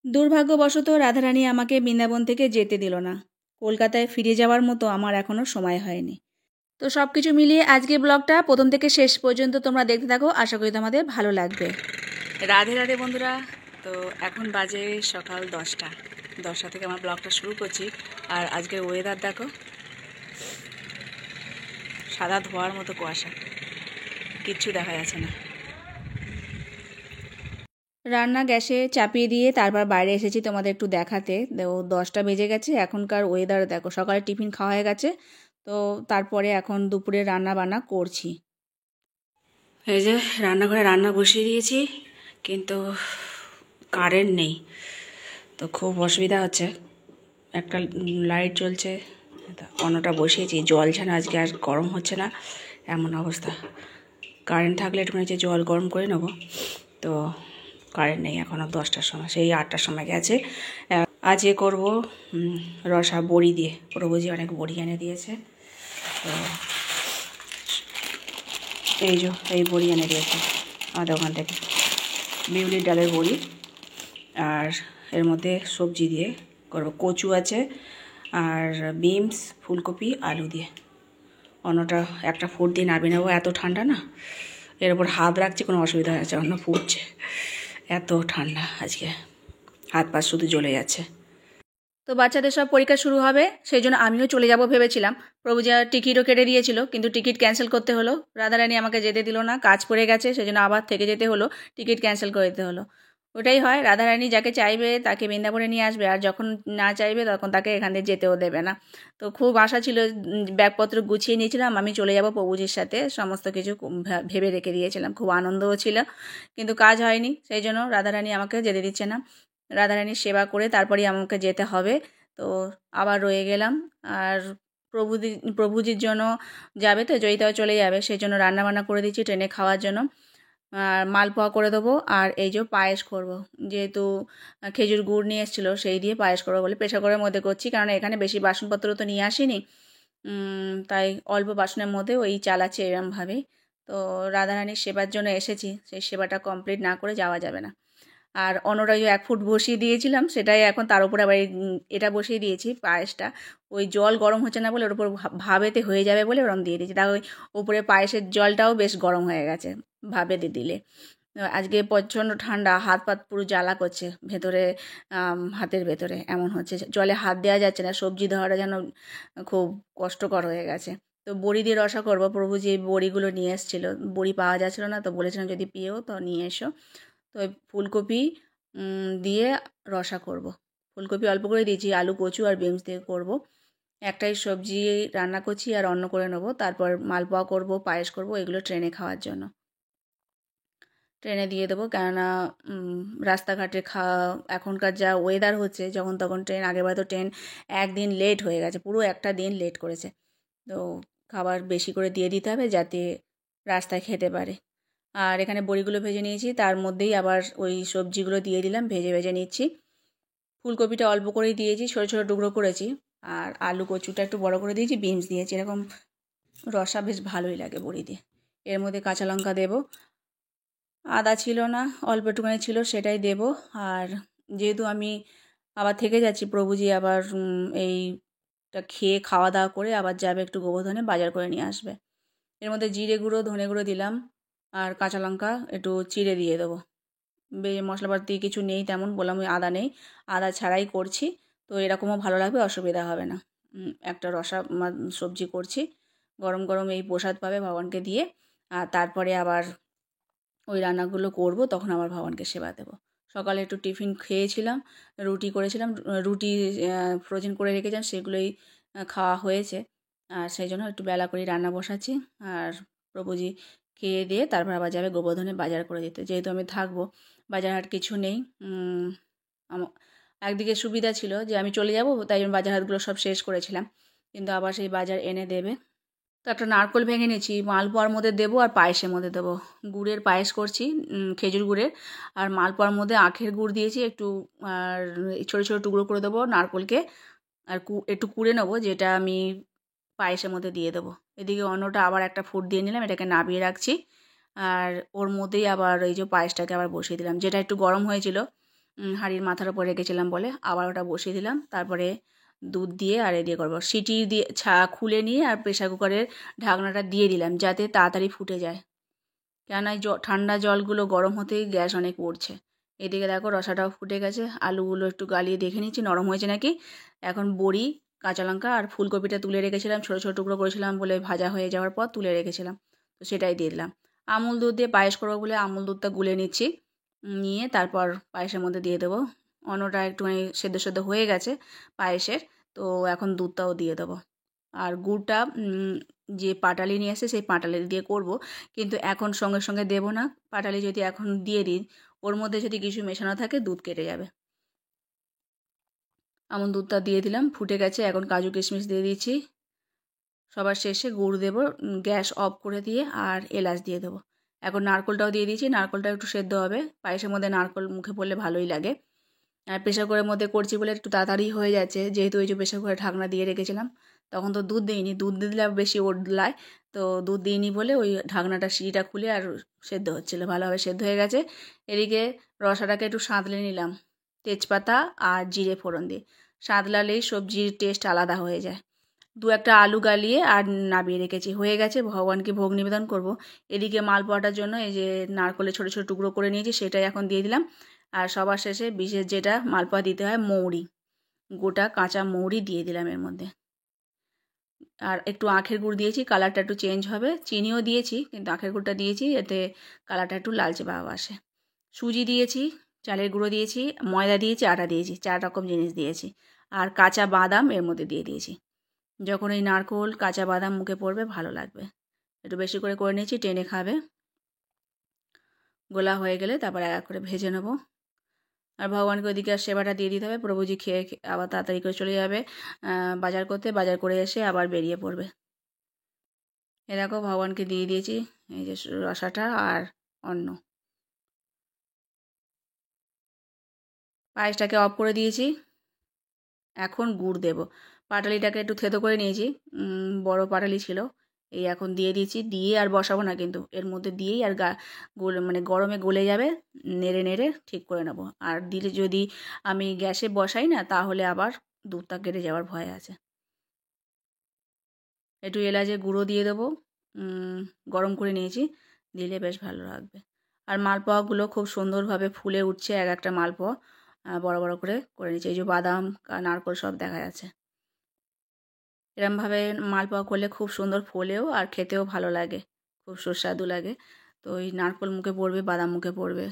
দুর্ভাগ্যবশত রাধারানী আমাকে বৃন্দাবন থেকে যেতে দিল না। কলকাতায় ফিরে যাওয়ার মতো আমার এখনও সময় হয়নি। তো সব কিছু মিলিয়ে আজকে ব্লগটা প্রথম থেকে শেষ পর্যন্ত তোমরা দেখতে থাকো, আশা করি তোমাদের ভালো লাগবে। রাধে রাধে বন্ধুরা। তো এখন বাজে সকাল 10টা থেকে আমার ব্লগটা শুরু করছি। আর আজকের ওয়েদার দেখো, সাদা ধোয়ার মতো কুয়াশা, কিচ্ছু দেখা যাচ্ছে না। রান্না গ্যাসে চাপিয়ে দিয়ে তারপর বাইরে এসেছি তোমাদের একটু দেখাতে। 10টা বেজে গেছে। এখনকার ওয়েদার দেখো, সকালে টিফিন খাওয়া হয়ে গেছে, তো তারপরে এখন দুপুরে রান্না বান্না করছি। এই যে রান্নাঘরে রান্না বসিয়ে দিয়েছি, কিন্তু কারেন্ট নেই, তো খুব অসুবিধা হচ্ছে। একটা লাইট জ্বলছে, অন্যটা বসিয়েছি। জল যেন আজকে আর গরম হচ্ছে না, এমন অবস্থা। কারেন্ট থাকলে একটুখানি যে জল গরম করে নেবো, তো কারেন্ট নেই এখনও। 10টার সময়, সেই 8টার সময় গেছে। আজকে করবো রসা বড়ি দিয়ে। প্রভুজি অনেক বড়ি এনে দিয়েছে, তো এই বড়ি এনে দিয়েছে আমাদের ওখান থেকে, বিউলির ডালের বড়ি। আর এর মধ্যে সবজি দিয়ে করবো, কচু আছে আর বিনস, ফুলকপি, আলু দিয়ে। অন্যটা একটা ফুট দিয়ে নামিয়ে নেবো, এত ঠান্ডা না, এর ওপর হাত রাখছি কোনো অসুবিধা হচ্ছে, অন্য ফুটছে। এত ঠান্ডা আজকে, হাত পা শুধু জ্বলে যাচ্ছে। তো বাচ্চাদের সব পরীক্ষা শুরু হবে, সেই জন্য আমিও চলে যাব ভেবেছিলাম। প্রভুজা টিকিটও কেটে দিয়েছিল, কিন্তু টিকিট ক্যান্সেল করতে হলো। রাধারানী আমাকে যেতে দিল না, কাজ পড়ে গেছে, সেই জন্য আবার থেকে যেতে হলো, টিকিট ক্যান্সেল করে দিতে হলো। ওটাই হয়, রাধারানী যাকে চাইবে তাকে বৃন্দাবনে নিয়ে আসবে, আর যখন না চাইবে তখন তাকে এখান থেকে যেতেও দেবে না। তো খুব আশা ছিল, ব্যাগপত্র গুছিয়ে নিয়েছিলাম, আমি চলে যাব প্রভুজির সাথে, সমস্ত কিছু ভেবে রেখে দিয়েছিলাম, খুব আনন্দও ছিল, কিন্তু কাজ হয়নি, সেই জন্য রাধারানী আমাকে যেতে দিচ্ছে না। রাধারানীর সেবা করে তারপরেই আমাকে যেতে হবে। তো আবার রয়ে গেলাম। আর প্রভুজির জন্য যাবে, তো জয়িতাও চলে যাবে, সেই জন্য রান্নাবান্না করে দিচ্ছি ট্রেনে খাওয়ার জন্য। আর মালপোয়া করে দেবো, আর এই যে পায়েস করব, যেহেতু খেজুর গুড় নিয়ে এসেছিলো, সেই দিয়ে পায়েস করবো বলে প্রেশার কুকারের মধ্যে করছি, কারণ এখানে বেশি বাসনপত্র তো নিয়ে আসিনি, তাই অল্প বাসনের মধ্যে ওই চালাচ্ছি এরমভাবেই। তো রাধারানীর সেবার জন্য এসেছি, সেই সেবাটা কমপ্লিট না করে যাওয়া যাবে না। আর অন্যটা ওই 1 ফুট বসিয়ে দিয়েছিলাম, সেটাই এখন তার উপরে আবার এটা বসিয়ে দিয়েছি পায়েসটা। ওই জল গরম হচ্ছে না বলে ওর উপর ভাবেতে হয়ে যাবে বলে ওরম দিয়ে দিয়েছি। তা ওই উপরে পায়েসের জলটাও বেশ গরম হয়ে গেছে ভাবেতে দিলে। আজকে প্রচণ্ড ঠান্ডা, হাত পাত পুরো জ্বালা করছে ভেতরে, হাতের ভেতরে এমন হচ্ছে, জলে হাত দেওয়া যাচ্ছে না, সবজি ধোয়াটা যেন খুব কষ্টকর হয়ে গেছে। তো বড়ি দিয়ে রসা করবো। প্রভু যে বড়িগুলো নিয়ে এসেছিলো, বড়ি পাওয়া যাচ্ছিলো না, তো বলেছিলাম যদি পেয়েও তো নিয়ে এসো। তো ওই ফুলকপি দিয়ে রসা করব। ফুলকপি অল্প করে দিয়েছি, আলু, কচু আর বিনস দিয়ে করব। একটাই সবজি রান্না করছি আর অন্য করে নেবো, তারপর মালপোয়া করব, পায়েস করব, এগুলো ট্রেনে খাওয়ার জন্য। ট্রেনে দিয়ে দেবো, কেননা রাস্তাঘাটে এখনকার যা ওয়েদার হচ্ছে, যখন তখন ট্রেন, আগেরবার তো ট্রেন একদিন লেট হয়ে গেছে, পুরো একটা দিন লেট করেছে। তো খাবার বেশি করে দিয়ে দিতে হবে, যাতে রাস্তায় খেতে পারে। আর এখানে বড়িগুলো ভেজে নিয়েছি, তার মধ্যেই আবার ওই সবজিগুলো দিয়ে দিলাম, ভেজে ভেজে নিচ্ছি। ফুলকপিটা অল্প করেই দিয়েছি, ছোটো ছোটো টুকরো করেছি। আর আলু, কচুটা একটু বড় করে দিয়েছি, বিনস দিয়েছি। এরকম রসা বেশ ভালোই লাগে বড়ি দিয়ে। এর মধ্যে কাঁচা লঙ্কা দেবো, আদা ছিল না, অল্প একটুখানি ছিল, সেটাই দেব। আর যেহেতু আমি আবার থেকে যাচ্ছি, প্রভুজি আবার এইটা খেয়ে খাওয়া দাওয়া করে আবার যাবে একটু গোবর্ধনে, বাজার করে নিয়ে আসবে। এর মধ্যে জিরে গুঁড়ো, ধনে গুঁড়ো দিলাম, আর কাঁচা লঙ্কা একটু চিড়ে দিয়ে দেবো। মশলাপাতি কিছু নেই তেমন, বললাম ওই আদা নেই, আদা ছাড়াই করছি, তো এরকমও ভালো লাগবে, অসুবিধা হবে না। একটা রসা সবজি করছি, গরম গরম এই প্রসাদ পাবে ভগবানকে দিয়ে, আর তারপরে আবার ওই রান্নাগুলো করব, তখন আবার ভগবানকে সেবা দেবো। সকালে একটু টিফিন খেয়েছিলাম, রুটি করেছিলাম, রুটি ফ্রোজেন করে রেখেছিলাম, সেগুলোই খাওয়া হয়েছে। আর সেই জন্য একটু বেলা করেই রান্না বসাচ্ছি। আর প্রভুজি খেয়ে দিয়ে তারপর আবার যাবে গোবর্ধনে বাজার করে দিতে, যেহেতু আমি থাকবো, বাজার হাট কিছু নেই। একদিকে সুবিধা ছিল যে আমি চলে যাব, তাই জন্য বাজার হাটগুলো সব শেষ করেছিলাম, কিন্তু আবার সেই বাজার এনে দেবে। তো একটা নারকেল ভেঙে নিয়েছি, মালপোয়ার মধ্যে দেবো আর পায়েসের মধ্যে দেবো। গুড়ের পায়েস করছি, খেজুর গুড়ের, আর মালপোয়ার মধ্যে আখের গুড় দিয়েছি একটু, আর ছোটো ছোটো টুকরো করে দেবো নারকেলকে, আর একটু কুড়ে নেবো, যেটা আমি পায়েসের মধ্যে দিয়ে দেবো। এদিকে অন্যটা আবার একটা ফুট দিয়ে নিলাম, এটাকে নাবিয়ে রাখছি। আর ওর মধ্যেই আবার এই যে পায়েসটাকে আবার বসিয়ে দিলাম, যেটা একটু গরম হয়েছিল, হাঁড়ির মাথার উপর রেখেছিলাম বলে আবার ওটা বসিয়ে দিলাম। তারপরে দুধ দিয়ে আর দিয়ে করবো, সিটি দিয়ে খুলে নিয়ে আর প্রেশার কুকারের ঢাকনাটা দিয়ে দিলাম যাতে তাড়াতাড়ি ফুটে যায়, কেননা ঠান্ডা জলগুলো গরম হতেই গ্যাস অনেক পড়ছে। এদিকে দেখো রসাটাও ফুটে গেছে, আলুগুলো একটু গালিয়ে দেখে নিচ্ছি নরম হয়েছে নাকি। এখন বড়ি, কাঁচা লঙ্কা আর ফুলকপিটা তুলে রেখেছিলাম, ছোটো ছোটো টুকরো করেছিলাম বলে ভাজা হয়ে যাওয়ার পর তুলে রেখেছিলাম, তো সেটাই দিয়ে দিলাম। আমুল দুধ দিয়ে পায়েস করবো বলে আমুল দুধটা গুলে নিচ্ছি, নিয়ে তারপর পায়েসের মধ্যে দিয়ে দেবো। অন্যটা একটুখানি সেদ্ধ সেদ্ধ হয়ে গেছে পায়েসের, তো এখন দুধটাও দিয়ে দেবো। আর গুড়টা যে পাটালি নিয়ে এসে সেই পাটালি দিয়ে করব, কিন্তু এখন সঙ্গে সঙ্গে দেবো না। পাটালি যদি এখন দিয়ে দিই, ওর মধ্যে যদি কিছু মেশানো থাকে দুধ কেটে যাবে। আমুল দুধটা দিয়ে দিলাম, ফুটে গেছে। এখন কাজু কিশমিশ দিয়ে দিয়েছি, সবার শেষে গুড় দেবো, গ্যাস অফ করে দিয়ে আর এলাচ দিয়ে দেবো। এখন নারকেলটাও দিয়ে দিয়েছি, নারকেলটা একটু সেদ্ধ হবে, পায়েসের মধ্যে নারকেল মুখে পড়লে ভালোই লাগে। আর প্রেশার কুকারের মধ্যে করছি বলে একটু তাড়াতাড়ি হয়ে যাচ্ছে, যেহেতু ওই যে প্রেশার কুকারে ঢাকনা দিয়ে রেখেছিলাম, তখন তো দুধ দিইনি, দুধ দিলে বেশি ওডলায়, তো দুধ দিইনি বলে ওই ঢাকনাটা সিটিটা খুলে আর সেদ্ধ হচ্ছিলো, ভালোভাবে সেদ্ধ হয়ে গেছে। এদিকে রসাটাকে একটু সাঁতলে নিলাম তেজপাতা আর জিরে ফোড়ন দিয়ে, সাঁতলালেই সবজির টেস্ট আলাদা হয়ে যায়। দু একটা আলু গালিয়ে আর নামিয়ে রেখেছি, হয়ে গেছে, ভগবানকে ভোগ নিবেদন করব। এদিকে মালপোয়াটার জন্য এই যে নারকেলের ছোটো ছোটো টুকরো করে নিয়েছি, সেটাই এখন দিয়ে দিলাম। আর সবার শেষে বিশেষ যেটা মালপোয়া দিতে হয়, মৌরি, গোটা কাঁচা মৌরি দিয়ে দিলাম এর মধ্যে। আর একটু আখের গুড় দিয়েছি, কালারটা একটু চেঞ্জ হবে। চিনিও দিয়েছি, কিন্তু আখের গুড়টা দিয়েছি এতে কালারটা একটু লালচে ভাব আসে। সুজি দিয়েছি, চালের গুঁড়ো দিয়েছি, ময়দা দিয়েছি, আটা দিয়েছি, 4 রকম জিনিস দিয়েছি। আর কাঁচা বাদাম এর মধ্যে দিয়ে দিয়েছি। যখন এই নারকোল কাঁচা বাদাম মুখে পড়বে ভালো লাগবে। একটু বেশি করে নিয়েছি, টেনে খাবে। গোলা হয়ে গেলে তারপর এক করে ভেজে নেব। আর ভগবানকে ওইদিকে আর সেবাটা দিয়ে দিতে হবে। প্রভুজি খেয়ে আবার তাড়াতাড়ি করে চলে যাবে বাজার করতে, বাজার করে এসে আবার বেরিয়ে পড়বে। এ দেখো ভগবানকে দিয়ে দিয়েছি এই যে রসাটা আর অন্ন। পায়েসটাকে অফ করে দিয়েছি, এখন গুড় দেব। পাটালিটাকে একটু থেতো করে নিয়েছি, বড় পাটালি ছিল, এই এখন দিয়ে দিয়েছি। দিয়ে আর বসাবো না কিন্তু, এর মধ্যে দিয়েই আর মানে গরমে গলে যাবে, নেড়ে নেড়ে ঠিক করে নেব। আর দিলে যদি আমি গ্যাসে বসাই না, তাহলে আবার দুধটা কেটে যাওয়ার ভয় আছে। একটু এলাচের গুঁড়ো দিয়ে দেবো, গরম করে নিয়েছি, দিলে বেশ ভালো লাগবে। আর মালপোয়াগুলো খুব সুন্দরভাবে ফুলে উঠছে, এক একটা মালপোয়া বড় বড় করে নিয়েছি। এই যে বাদাম নারকেল সব দেখা যাচ্ছে। এরমভাবে মালপোয়া করলে খুব সুন্দর ফোলেও আর খেতেও ভালো লাগে, খুব সুস্বাদু লাগে। তো ওই নারকেল মুখে পড়বে, বাদাম মুখে পড়বে,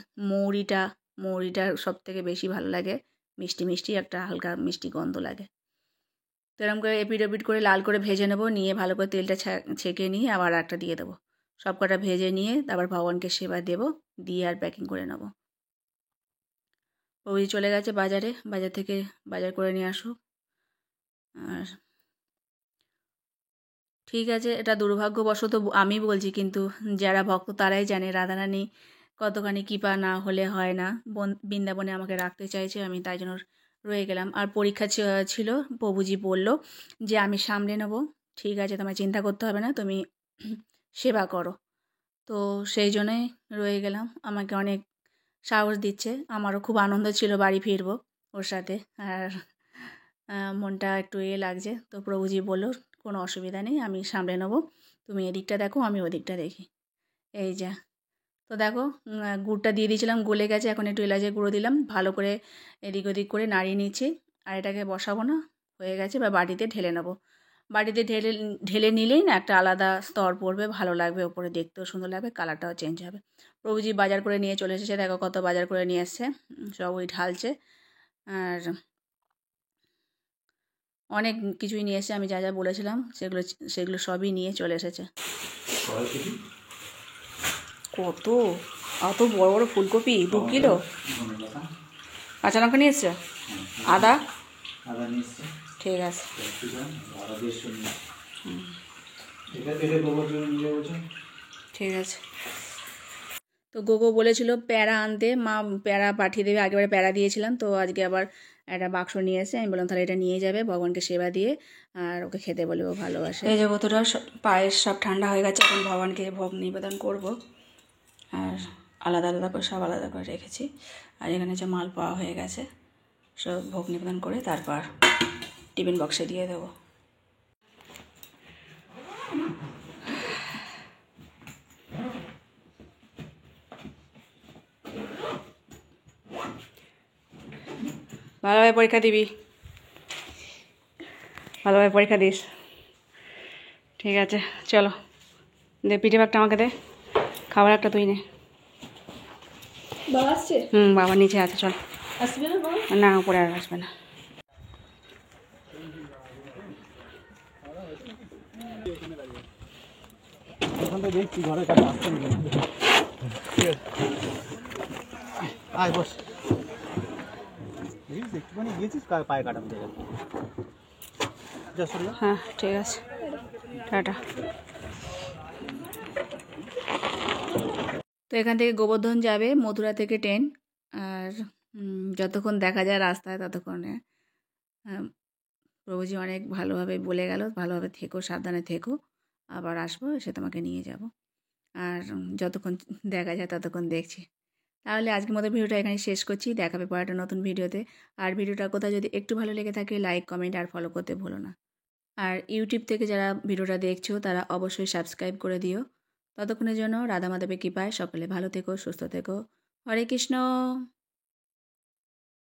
মৌরিটা সবথেকে বেশি ভালো লাগে, মিষ্টি মিষ্টি একটা হালকা মিষ্টি গন্ধ লাগে। তো এরকম করে এপিট ওপিট করে লাল করে ভেজে নেবো, নিয়ে ভালো করে তেলটা ছেঁকে নিয়ে আবার একটা দিয়ে দেবো। সব কটা ভেজে নিয়ে তারপর ভগবানকে সেবা দেবো, দিয়ে আর প্যাকিং করে নেবো। ওই চলে গেছে বাজারে, বাজার থেকে বাজার করে নিয়ে আসুক। আর ঠিক আছে, এটা দুর্ভাগ্যবশত আমি বলছি, কিন্তু যারা ভক্ত তারাই জানে রাধারানী কতখানি কৃপা না হলে হয় না। বৃন্দাবনে আমাকে রাখতে চাইছে, আমি তাই জন্য রয়ে গেলাম। আর পরীক্ষা ছিল, প্রভুজি বলল যে আমি সামলে নেব, ঠিক আছে, তোমায় চিন্তা করতে হবে না, তুমি সেবা করো। তো সেই জন্যই রয়ে গেলাম। আমাকে অনেক সাহস দিচ্ছে, আমারও খুব আনন্দ ছিল বাড়ি ফিরবো ওর সাথে। আর মনটা একটু লাগছে। তো প্রভুজি বলল কোনো অসুবিধা নেই, আমি সামলে নেবো, তুমি এদিকটা দেখো, আমি ওদিকটা দেখি। এই যা, তো দেখো গুড়টা দিয়ে দিয়েছিলাম, গলে গেছে। এখন একটু এলাচের গুঁড়ো দিলাম, ভালো করে এদিক ওদিক করে নাড়িয়ে নিচ্ছি। আর এটাকে বসাবো না, হয়ে গেছে, বা বাটিতে ঢেলে নেবো। বাটিতে ঢেলে নিলেই না একটা আলাদা স্তর পড়বে, ভালো লাগবে, ওপরে দেখতেও সুন্দর লাগবে, কালারটাও চেঞ্জ হবে। প্রভুজি বাজার করে নিয়ে চলে এসেছে, দেখো কত বাজার করে নিয়ে এসছে, সব ওই ঢালছে। আর অনেক কিছুই নিয়ে এসে, আমি যা যা বলেছিলাম সেগুলো সবই নিয়ে চলে এসেছে। কত অত বড় বড় ফুলকপি, 2 কিলো। কাঁচা লঙ্কা নিয়ে এসছে, আদা ঠিক আছে, ঠিক আছে। তো গোগো বলেছিল প্যারা আনতে, মা প্যারা পাঠিয়ে দেবে, আগেবারে প্যারা দিয়েছিলাম, তো আজকে আবার একটা বাক্স নিয়ে এসে, আমি বললাম তাহলে এটা নিয়ে যাবে, ভগবানকে সেবা দিয়ে আর ওকে খেতে বলে, ও ভালোবাসে। এই জগতটা পায়েস সব ঠান্ডা হয়ে গেছে, এখন ভগবানকে ভোগ নিবেদন করব। আর আলাদা আলাদা করে সব আলাদা করে রেখেছি। আর এখানে যে মাল পাওয়া হয়ে গেছে, সব ভোগ নিবেদন করে তারপর টিফিন বক্সে দিয়ে দেবো। ভালোভাবে পরীক্ষা দিবি, ভালোভাবে পরীক্ষা দিস, ঠিক আছে? চলো দে পিঠে ব্যাগটা আমাকে দে, খাবার একটা তুই নে। বাবা আসছে? বাবা নিচে আছে, চল। আসবে না বাবা? না, উপরে আর আসবে না। দেখছি ঘরের কাছে আসতে আয় বস। একটুখানি গিয়েছিস পায়ে কাটা মতো হ্যাঁ ঠিক আছে, টাটা। তো এখান থেকে গোবর্ধন যাবে, মথুরা থেকে ট্রেন। আর যতক্ষণ দেখা যায় রাস্তায় ততক্ষণে প্রভুজি অনেক ভালোভাবে বলে গেল, ভালোভাবে থেকো, সাবধানে থেকো, আবার আসবো, এসে তোমাকে নিয়ে যাব। আর যতক্ষণ দেখা যায় ততক্ষণ দেখছি। তাহলে আজকের মতো ভিডিওটা এখানে শেষ করছি, দেখাবে পরে একটা নতুন ভিডিওতে। আর ভিডিওটা কোথাও যদি একটু ভালো লেগে থাকে লাইক, কমেন্ট আর ফলো করতে ভুলো না। আর ইউটিউব থেকে যারা ভিডিওটা দেখছো তারা অবশ্যই সাবস্ক্রাইব করে দিও। ততক্ষণের জন্য রাধা মাধবের কৃপায় সকলে ভালো থেকো, সুস্থ থেকো। হরে কৃষ্ণ।